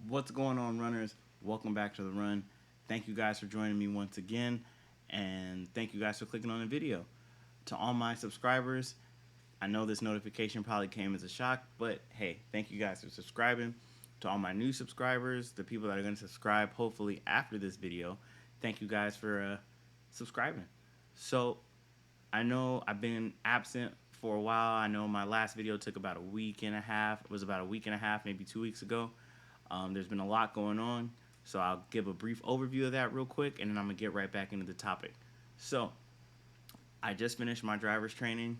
What's going on, runners? Welcome back to the run. Thank you guys for joining me once again, and thank you guys for clicking on the video. To all my subscribers, I know this notification probably came as a shock, but hey, thank you guys for subscribing. To all my new subscribers, the people that are going to subscribe hopefully after this video, thank you guys for subscribing. So, I know I've been absent for a while. I know my last video took about a week and a half. It was about a week and a half, maybe 2 weeks ago. There's been a lot going on, so I'll give a brief overview of that real quick, and then I'm going to get right back into the topic. So, I just finished my driver's training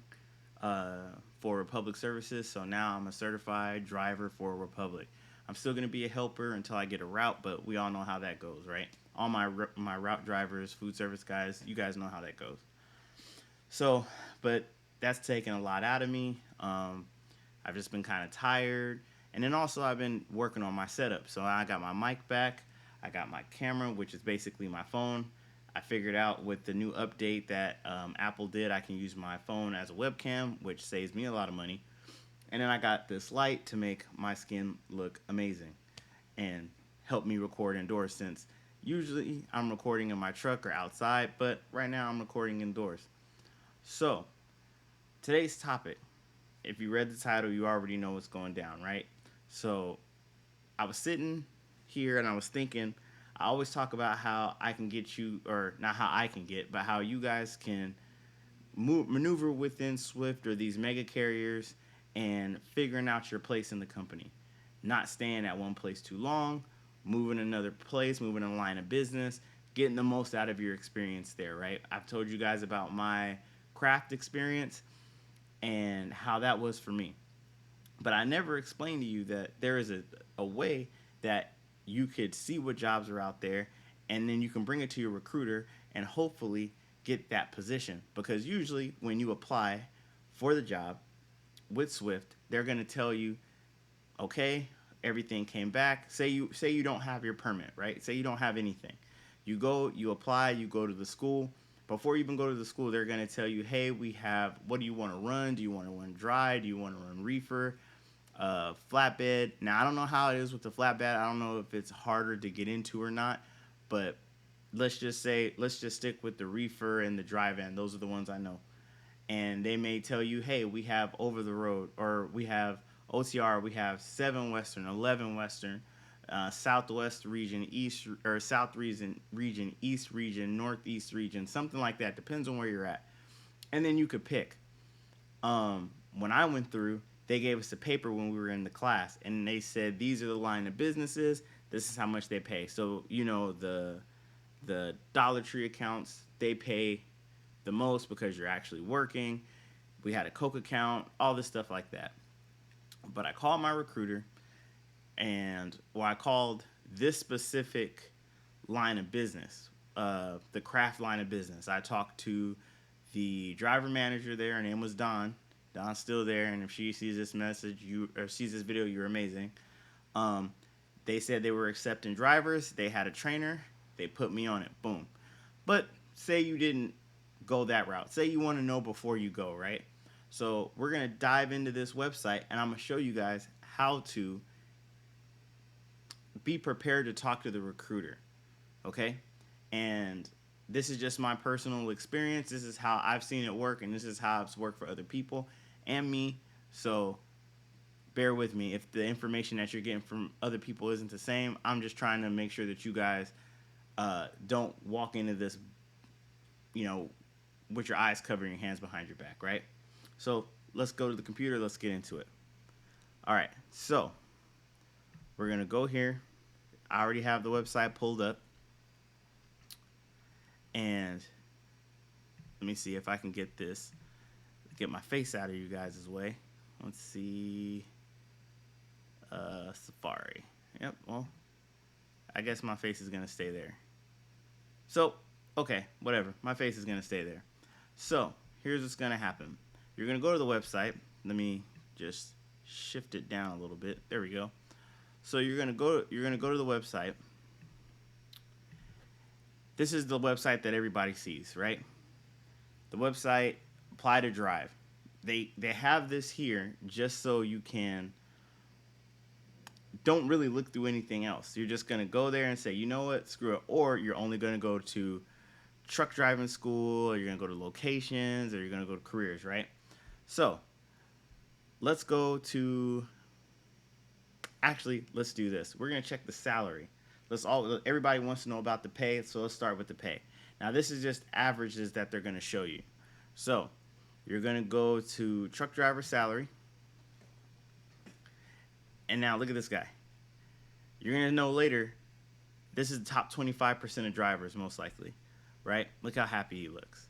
for Republic Services, so now I'm a certified driver for Republic. I'm still going to be a helper until I get a route, but we all know how that goes, right? All my route drivers, food service guys, you guys know how that goes. So, but that's taken a lot out of me. I've just been kind of tired. And then also I've been working on my setup. So I got my mic back. I got my camera, which is basically my phone. I figured out with the new update that Apple did, I can use my phone as a webcam, which saves me a lot of money. And then I got this light to make my skin look amazing and help me record indoors, since usually I'm recording in my truck or outside, but right now I'm recording indoors. So, today's topic, if you read the title, you already know what's going down, right? So, I was sitting here and I was thinking, I always talk about how I can get you, or not how I can get, but how you guys can maneuver within Swift or these mega carriers and figuring out your place in the company. Not staying at one place too long, moving another place, moving a line of business, getting the most out of your experience there, right? I've told you guys about my craft experience and how that was for me. But I never explained to you that there is a way that you could see what jobs are out there, and then you can bring it to your recruiter and hopefully get that position. Because usually when you apply for the job with Swift, they're going to tell you, okay, everything came back. Say you don't have your permit, right? Say you don't have anything. You apply, you go to the school. Before you even go to the school, they're going to tell you, hey, we have, what do you want to run? Do you want to run dry? Do you want to run reefer? Flatbed. Now, I don't know how it is with the flatbed. I don't know if it's harder to get into or not, but let's just stick with the reefer and the dry van. Those are the ones I know. And they may tell you, hey, we have over the road, or we have OTR, we have 7 Western, 11 Western, Southwest region, East, or South region, East region, Northeast region, something like that. Depends on where you're at. And then you could pick. When I went through, they gave us a paper when we were in the class, and they said these are the line of businesses. This is how much they pay. So the Dollar Tree accounts, they pay the most because you're actually working. We had a Coke account, all this stuff like that. But I called my recruiter, I called this specific line of business, the craft line of business. I talked to the driver manager there. Her name was Dawn. Dawn's still there, and if she sees this message, sees this video, you're amazing. They said they were accepting drivers. They had a trainer. They put me on it. Boom. But say you didn't go that route. Say you want to know before you go, right? So we're going to dive into this website, and I'm going to show you guys how to be prepared to talk to the recruiter, okay? And this is just my personal experience. This is how I've seen it work, and this is how it's worked for other people and me. So bear with me if the information that you're getting from other people isn't the same. I'm just trying to make sure that you guys don't walk into this, with your eyes covering your hands behind your back, right? So let's go to the computer. Let's get into it. All right, so we're going to go here. I already have the website pulled up. And let me see if I can get my face out of you guys' way. Let's see. Safari. Yep, well, I guess my face is going to stay there. So, okay, whatever. My face is going to stay there. So, here's what's going to happen. You're going to go to the website. Let me just shift it down a little bit. There we go. So, you're going to go to the website. This is the website that everybody sees, right? The website, Apply to Drive. They have this here just so you can don't really look through anything else. You're just going to go there and say, you know what, screw it. Or you're only going to go to truck driving school, or you're going to go to locations, or you're going to go to careers, right? So let's go to, actually, let's do this. We're going to check the salary. Everybody wants to know about the pay, so let's start with the pay. Now, this is just averages that they're going to show you. So you're going to go to truck driver salary. And now look at this guy. You're going to know later, this is the top 25% of drivers, most likely, right? Look how happy he looks.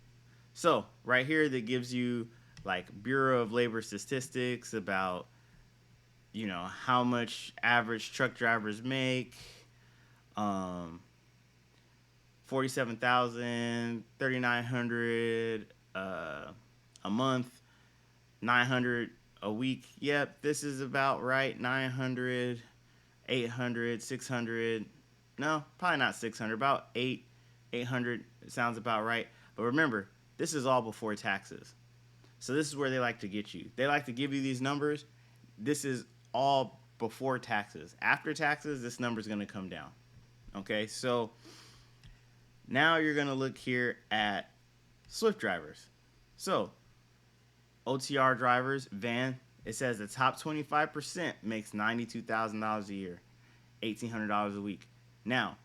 So right here, that gives you like Bureau of Labor Statistics about, you know, how much average truck drivers make. 47,000, 3,900 a month, 900 a week. Yep, this is about right. 900, 800, 600. No, probably not 600. About 800 sounds about right. But remember, this is all before taxes. So this is where they like to get you. They like to give you these numbers. This is all before taxes. After taxes, this number is going to come down. Okay, so now you're going to look here at Swift drivers. So OTR drivers, van, it says the top 25% makes $92,000 a year, $1,800 a week. Now,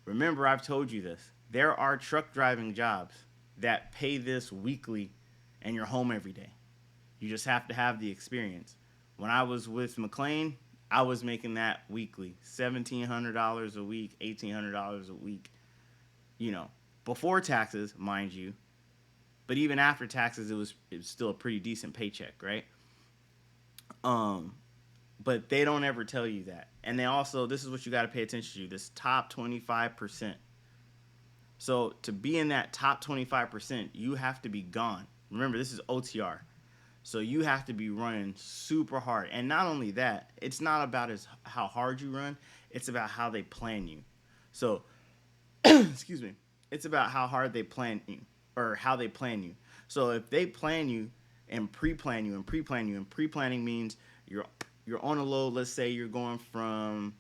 remember, I've told you this. There are truck driving jobs that pay this weekly and you're home every day. You just have to have the experience. When I was with McLean, I was making that weekly, $1,700 a week, $1,800 a week, you know, before taxes, mind you. But even after taxes, it was still a pretty decent paycheck, right? But they don't ever tell you that. And they also, this is what you got to pay attention to, this top 25%. So to be in that top 25%, you have to be gone. Remember, this is OTR. So you have to be running super hard. And not only that, it's not about how hard you run. It's about how they plan you. So, excuse me. It's about how hard they plan you, or how they plan you. So if they plan you and pre-plan you and pre-plan you, and pre-planning means you're on a load. Let's say you're going from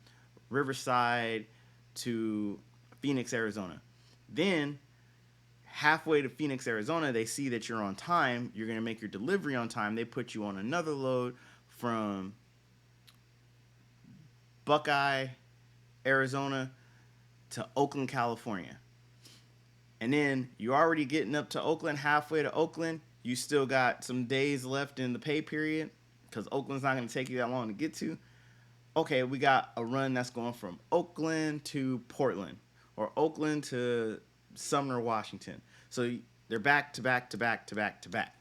Riverside to Phoenix, Arizona. Then halfway to Phoenix, Arizona, they see that you're on time. You're going to make your delivery on time. They put you on another load from Buckeye, Arizona to Oakland, California. And then you're already getting up to Oakland, halfway to Oakland. You still got some days left in the pay period because Oakland's not going to take you that long to get to. Okay, we got a run that's going from Oakland to Portland, or Oakland to Sumner, Washington. So they're back to back to back to back to back.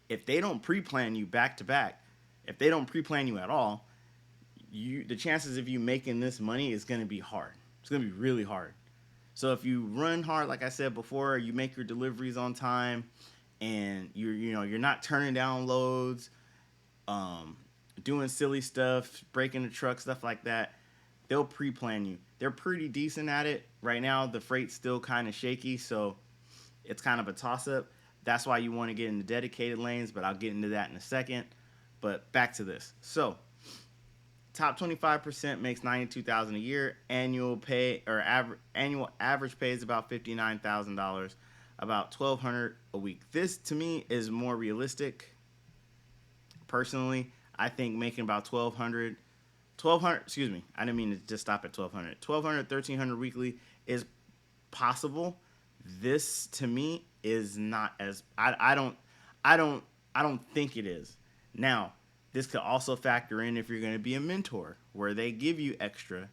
If they don't pre-plan you back to back, if they don't pre-plan you at all, the chances of you making this money is going to be hard. It's going to be really hard. So if you run hard, like I said before, you make your deliveries on time, and you're not turning down loads, doing silly stuff, breaking the truck, stuff like that, they'll pre-plan you. They're pretty decent at it. Right now, the freight's still kind of shaky, so it's kind of a toss-up. That's why you want to get into dedicated lanes, but I'll get into that in a second. But back to this. So top 25% makes $92,000 a year. Annual pay, or annual average pay is about $59,000, about $1,200 a week. This to me is more realistic. Personally, I think making about $1,200. Excuse me, I didn't mean to just stop at $1,200. $1,200, $1,300 weekly is possible. This to me is not as I don't think it is. Now, this could also factor in if you're going to be a mentor, where they give you extra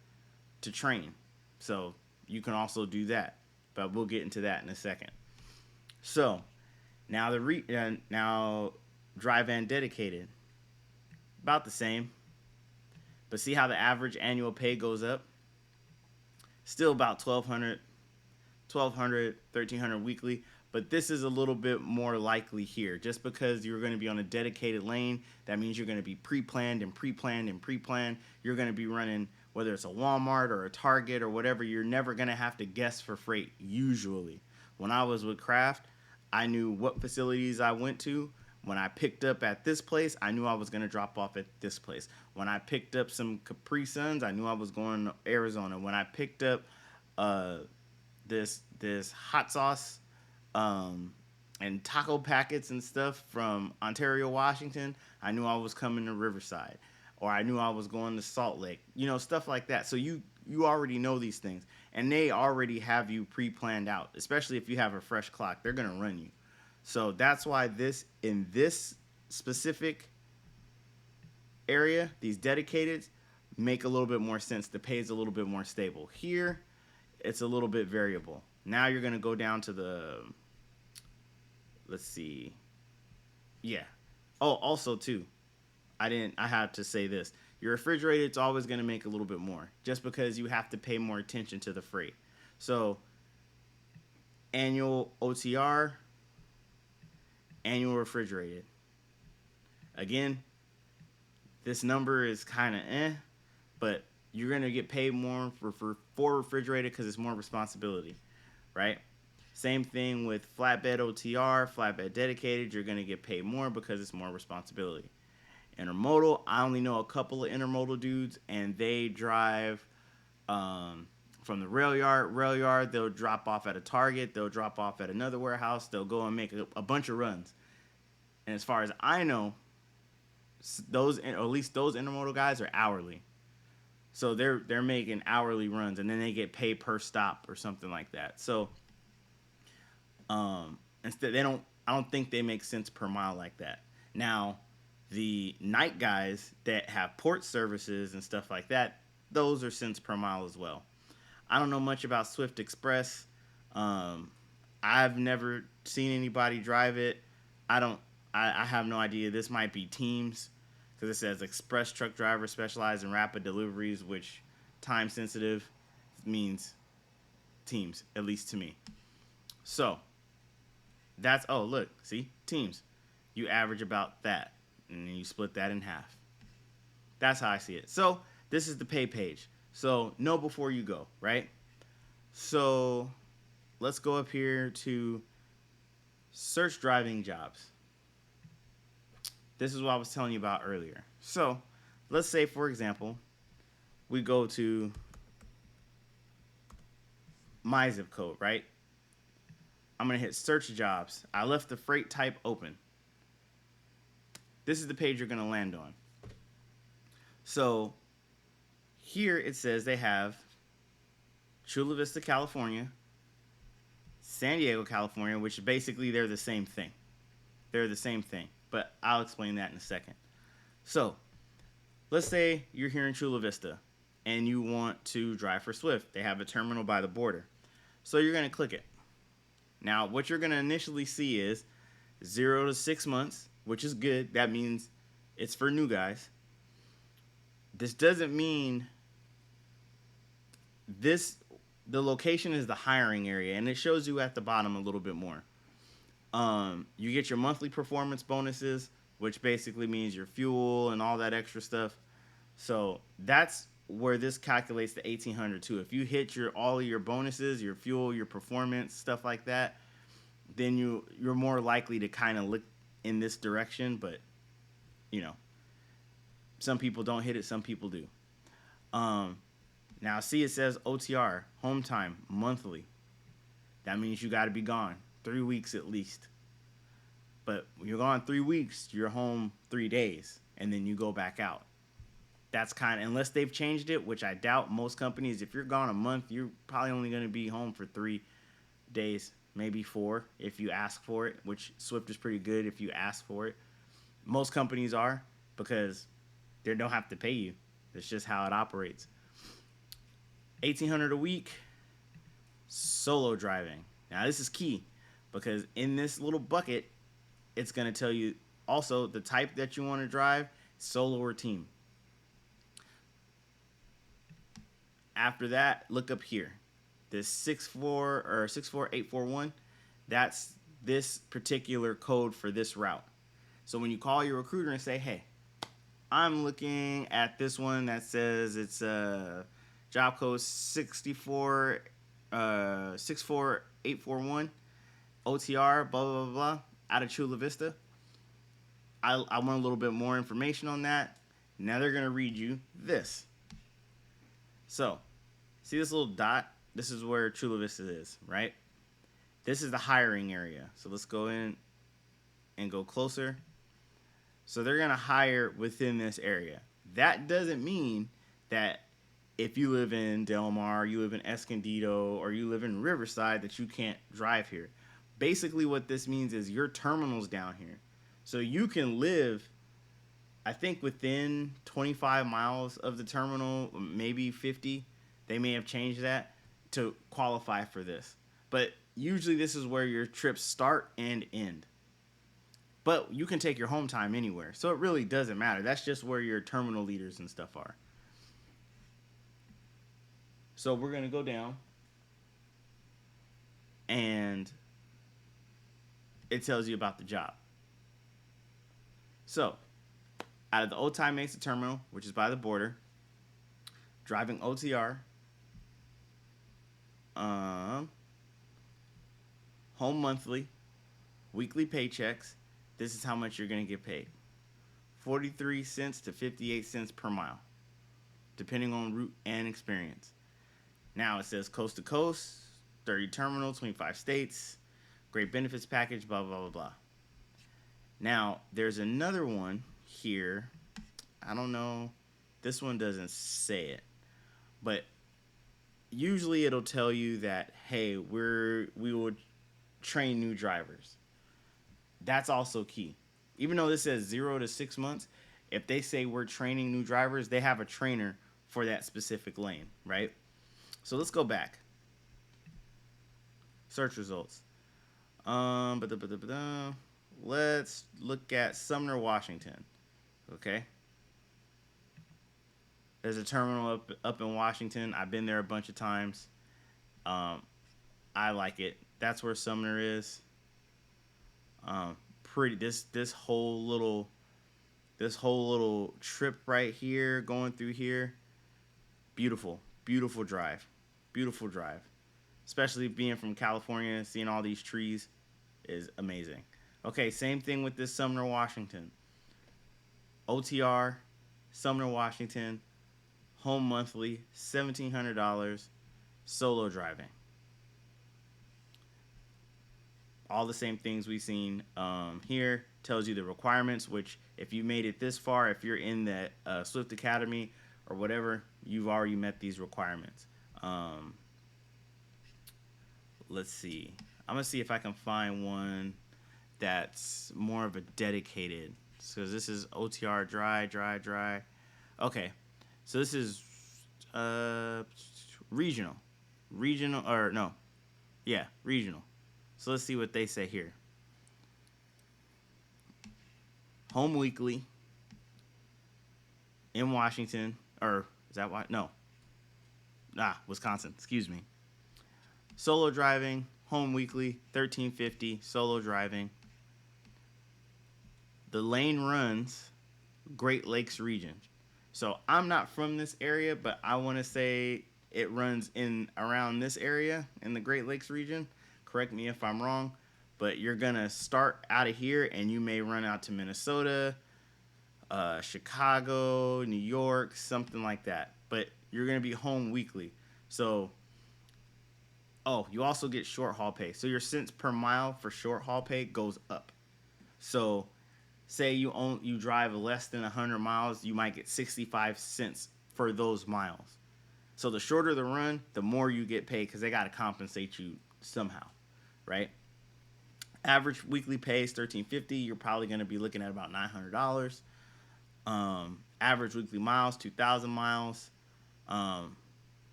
to train. So you can also do that, but we'll get into that in a second. So now now dry van dedicated, about the same. But see how the average annual pay goes up? Still about $1,200, $1,300 weekly. But this is a little bit more likely here. Just because you're going to be on a dedicated lane, that means you're going to be pre-planned and pre-planned and pre-planned. You're going to be running, whether it's a Walmart or a Target or whatever, you're never going to have to guess for freight, usually. When I was with Kraft, I knew what facilities I went to, When I picked up at this place, I knew I was going to drop off at this place. When I picked up some Capri Suns, I knew I was going to Arizona. When I picked up uh, this hot sauce and taco packets and stuff from Ontario, Washington, I knew I was coming to Riverside, or I knew I was going to Salt Lake. Stuff like that. So you already know these things, and they already have you pre-planned out. Especially if you have a fresh clock, they're gonna run you. So that's why this specific area, these dedicated, make a little bit more sense. The pay is a little bit more stable. Here, it's a little bit variable. Now you're gonna go down to the, let's see, yeah. Oh, also too, I have to say this. Your refrigerated, it's always gonna make a little bit more, just because you have to pay more attention to the freight. So annual OTR, annual refrigerated. Again, this number is kind of but you're going to get paid more for refrigerated because it's more responsibility, right? Same thing with flatbed OTR, flatbed dedicated. You're going to get paid more because it's more responsibility. Intermodal, I only know a couple of intermodal dudes, and they drive from the rail yard, they'll drop off at a Target, they'll drop off at another warehouse, they'll go and make a bunch of runs. And as far as I know, those, or at least those intermodal guys, are hourly. So they're making hourly runs, and then they get paid per stop or something like that. So instead I don't think they make cents per mile like that. Now, the night guys that have port services and stuff like that, those are cents per mile as well. I don't know much about Swift Express. I've never seen anybody drive it. I have no idea. This might be Teams, because it says express truck driver specialized in rapid deliveries, which time sensitive means Teams, at least to me. So that's, oh, look, see, Teams. You average about that, and then you split that in half. That's how I see it. So this is the pay page. So know before you go, right? So let's go up here to search driving jobs. This is what I was telling you about earlier. So let's say, for example, we go to my zip code, right? I'm going to hit search jobs. I left the freight type open. This is the page you're going to land on. So here it says they have Chula Vista, California, San Diego, California, which basically they're the same thing. They're the same thing, but I'll explain that in a second. So let's say you're here in Chula Vista and you want to drive for Swift. They have a terminal by the border. So you're going to click it. Now, what you're going to initially see is 0 to 6 months, which is good. That means it's for new guys. This doesn't mean the location is the hiring area, and it shows you at the bottom a little bit more. You get your monthly performance bonuses, which basically means your fuel and all that extra stuff. So that's where this calculates the 1,800 too. If you hit all of your bonuses, your fuel, your performance, stuff like that, then you're more likely to kind of look in this direction. But some people don't hit it, some people do. Now see, it says OTR, home time, monthly. That means you got to be gone 3 weeks at least. But when you're gone 3 weeks, you're home 3 days, and then you go back out. That's unless they've changed it, which I doubt. Most companies, if you're gone a month, you're probably only going to be home for 3 days, maybe 4 if you ask for it, which Swift is pretty good if you ask for it. Most companies are, because they don't have to pay you. It's just how it operates. $1,800 a week, solo driving. Now this is key, because in this little bucket, it's going to tell you also the type that you want to drive, solo or team. After that, look up here. This 64841, that's this particular code for this route. So when you call your recruiter and say, hey, I'm looking at this one that says it's job code 64841, OTR, blah, blah, blah, blah, out of Chula Vista. I want a little bit more information on that. Now they're going to read you this. So, see this little dot? This is where Chula Vista is, right? This is the hiring area. So let's go in and go closer. So they're going to hire within this area. That doesn't mean that if you live in Del Mar, you live in Escondido, or you live in Riverside, that you can't drive here. Basically what this means is your terminal's down here. So you can live, I think, within 25 miles of the terminal, maybe 50. They may have changed that to qualify for this. But usually this is where your trips start and end. But you can take your home time anywhere. So it really doesn't matter. That's just where your terminal leaders and stuff are. So we're going to go down. And it tells you about the job. So, out of the Otay Mesa terminal, which is by the border, driving OTR, home monthly, weekly paychecks, this is how much you're going to get paid. 43 cents to 58 cents per mile, depending on route and experience. Now it says coast to coast, 30 terminals, 25 states, great benefits package, blah, blah, blah, blah. Now, there's another one here. I don't know. This one doesn't say it. But usually it'll tell you that, hey, we will train new drivers. That's also key. Even though this says 0 to 6 months, if they say we're training new drivers, they have a trainer for that specific lane, right? So let's go back. Search results. Let's look at Sumner, Washington. Okay. There's a terminal up in Washington. I've been there a bunch of times. I like it. That's where Sumner is. Pretty. This whole little trip right here, going through here. Beautiful drive. Beautiful drive. Especially being from California, seeing all these trees is amazing. Okay, same thing with this Sumner, Washington. OTR, Sumner, Washington, home monthly, $1,700, solo driving. All the same things we've seen here. Tells you the requirements, which if you made it this far, if you're in the Swift Academy or whatever, you've already met these requirements. Let's see. I'm going to see if I can find one that's more of a dedicated. So this is OTR dry. Okay. So this is regional. Regional. So let's see what they say here. Home weekly in Washington. Or is that why? No. Wisconsin. Excuse me. Solo driving, home weekly, $1,350, solo driving. The lane runs Great Lakes region. So I'm not from this area, but I want to say it runs in around this area in the Great Lakes region. Correct me if I'm wrong, but you're going to start out of here and you may run out to Minnesota, Chicago, New York, something like that. But you're going to be home weekly. So you also get short haul pay. So your cents per mile for short haul pay goes up. So say you drive less than 100 miles, you might get 65 cents for those miles. So the shorter the run, the more you get paid because they got to compensate you somehow, right? Average weekly pay is $1,350. You're probably going to be looking at about $900. Average weekly miles, 2,000 miles.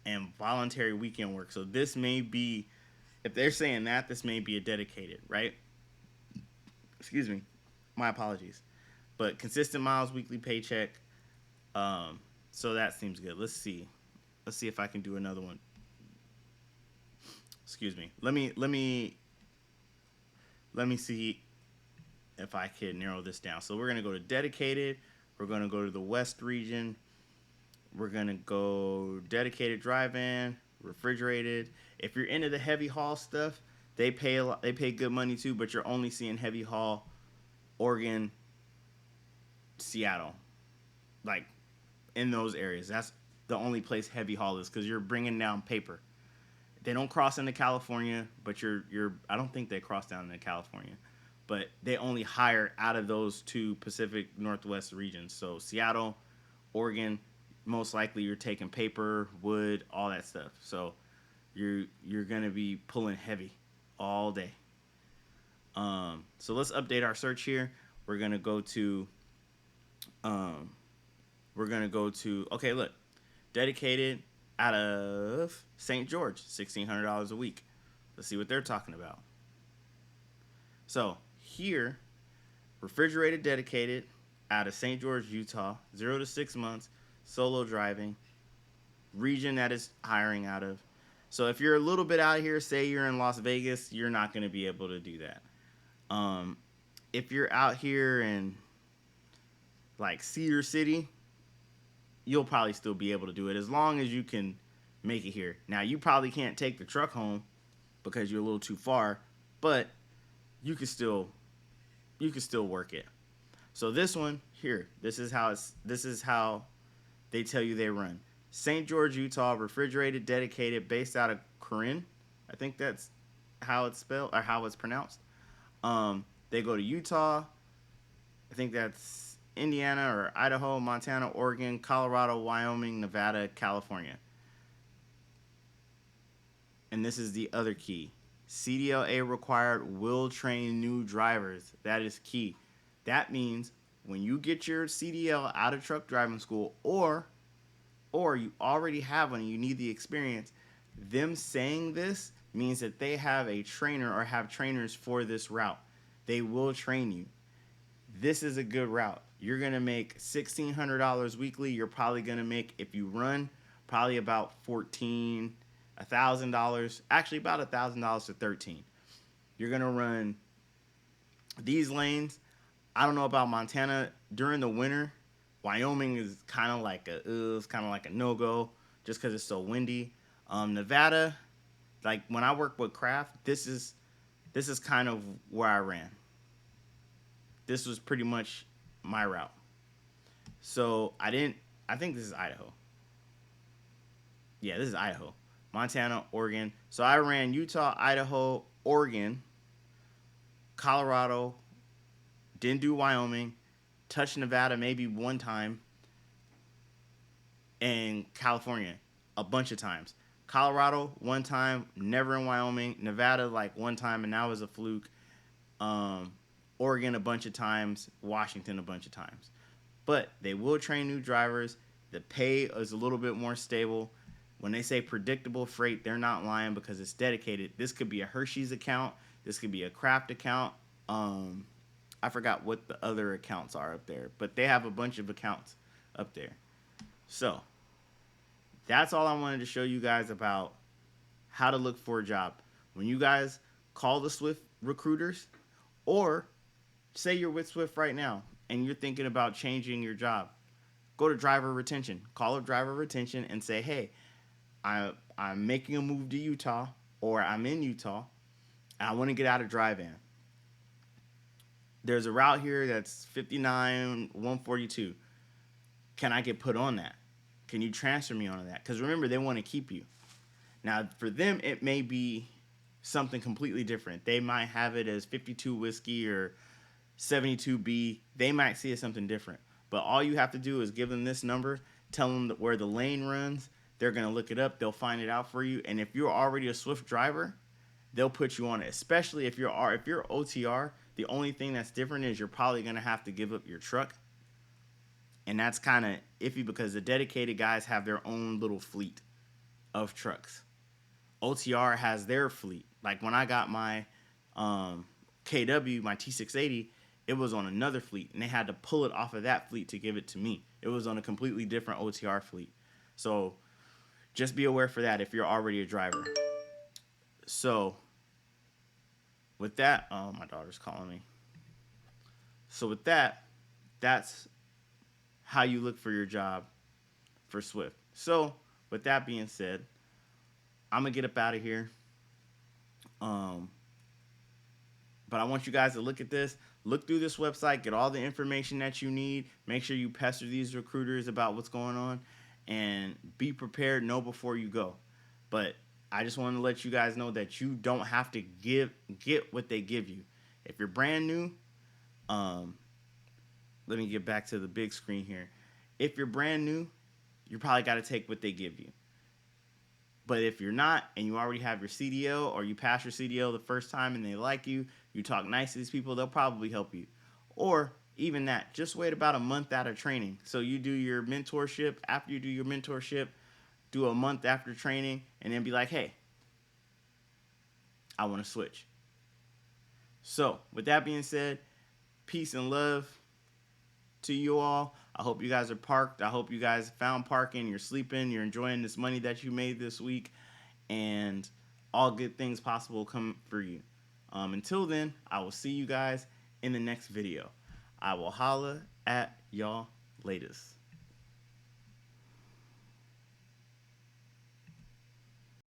And voluntary weekend work. So this may be, if they're saying that, this may be a dedicated, right? Excuse me. My apologies. But consistent miles, weekly paycheck. So that seems good. Let's see. Let's see if I can do another one. Excuse me. Let me see if I can narrow this down. So we're going to go to dedicated. We're going to go to the West region. We're going to go dedicated drive-in, refrigerated. If you're into the heavy haul stuff, they pay good money too, but you're only seeing heavy haul Oregon, Seattle, like in those areas. That's the only place heavy haul is, because you're bringing down paper. They don't cross into California, but you're I don't think they cross down into California, but they only hire out of those two Pacific Northwest regions. So Seattle, Oregon, most likely you're taking paper, wood, all that stuff. So you're gonna be pulling heavy all day. So let's update our search here. We're gonna go to um, okay, look, dedicated out of St. George, $1,600 a week. Let's see what they're talking about. So here, refrigerated dedicated out of St. George, Utah, 0 to 6 months, solo driving, region that is hiring out of. So if you're a little bit out here, say you're in Las Vegas, you're not going to be able to do that. If you're out here in like Cedar City, you'll probably still be able to do it as long as you can make it here. Now, you probably can't take the truck home because you're a little too far, but you can still work it. So this one here, this is how they tell you they run. St. George, Utah, refrigerated, dedicated, based out of Corinne. I think that's how it's spelled or how it's pronounced. They go to Utah. I think that's Indiana or Idaho, Montana, Oregon, Colorado, Wyoming, Nevada, California. And this is the other key. CDLA required will train new drivers. That is key. That means when you get your CDL out of truck driving school, or you already have one and you need the experience, them saying this means that they have a trainer or have trainers for this route. They will train you. This is a good route. You're going to make $1,600 weekly. You're probably going to make, if you run, probably about $1,000, actually about $1,000 to $13,000. You're going to run these lanes. I don't know about Montana during the winter. Wyoming is kind of like a no-go just because it's so windy. Nevada, like when I work with Craft, this is kind of where I ran. This was pretty much my route. So I think this is Idaho. Yeah, this is Idaho. Montana, Oregon. So I ran Utah, Idaho, Oregon, Colorado, didn't do Wyoming, touched Nevada maybe one time, and California a bunch of times. Colorado one time, never in Wyoming. Nevada like one time, and that was a fluke. Oregon a bunch of times. Washington a bunch of times. But they will train new drivers. The pay is a little bit more stable. When they say predictable freight, they're not lying because it's dedicated. This could be a Hershey's account. This could be a Kraft account. I forgot what the other accounts are up there, but they have a bunch of accounts up there. So that's all I wanted to show you guys about how to look for a job. When you guys call the Swift recruiters, or say you're with Swift right now and you're thinking about changing your job, go to driver retention. Call up driver retention and say, hey, I'm making a move to Utah, or I'm in Utah, and I want to get out of dry van. There's a route here that's 59-142. Can I get put on that? Can you transfer me onto that? Because remember, they want to keep you. Now, for them, it may be something completely different. They might have it as 52 whiskey or 72B. They might see it something different. But all you have to do is give them this number, tell them where the lane runs. They're going to look it up. They'll find it out for you. And if you're already a Swift driver, they'll put you on it. Especially if you're OTR, the only thing that's different is you're probably going to have to give up your truck. And that's kind of iffy because the dedicated guys have their own little fleet of trucks. OTR has their fleet. Like when I got my KW, my T680, it was on another fleet, and they had to pull it off of that fleet to give it to me. It was on a completely different OTR fleet. So just be aware for that if you're already a driver. So with that, oh, my daughter's calling me. So with that, that's how you look for your job for Swift. So with that being said, I'm going to get up out of here. But I want you guys to look at this, look through this website, get all the information that you need. Make sure you pester these recruiters about what's going on, and be prepared. Know before you go. But I just want to let you guys know that you don't have to get what they give you. If you're brand new, let me get back to the big screen here. If you're brand new, you probably got to take what they give you. But if you're not, and you already have your CDL, or you pass your CDL the first time and they like you, you talk nice to these people, they'll probably help you. Or even that, just wait about a month out of training. So you do your mentorship. After you do your mentorship, do a month after training, and then be like, hey, I want to switch. So with that being said, peace and love to you all. I hope you guys are parked. I hope you guys found parking. You're sleeping. You're enjoying this money that you made this week. And all good things possible come for you. Until then, I will see you guys in the next video. I will holla at y'all latest.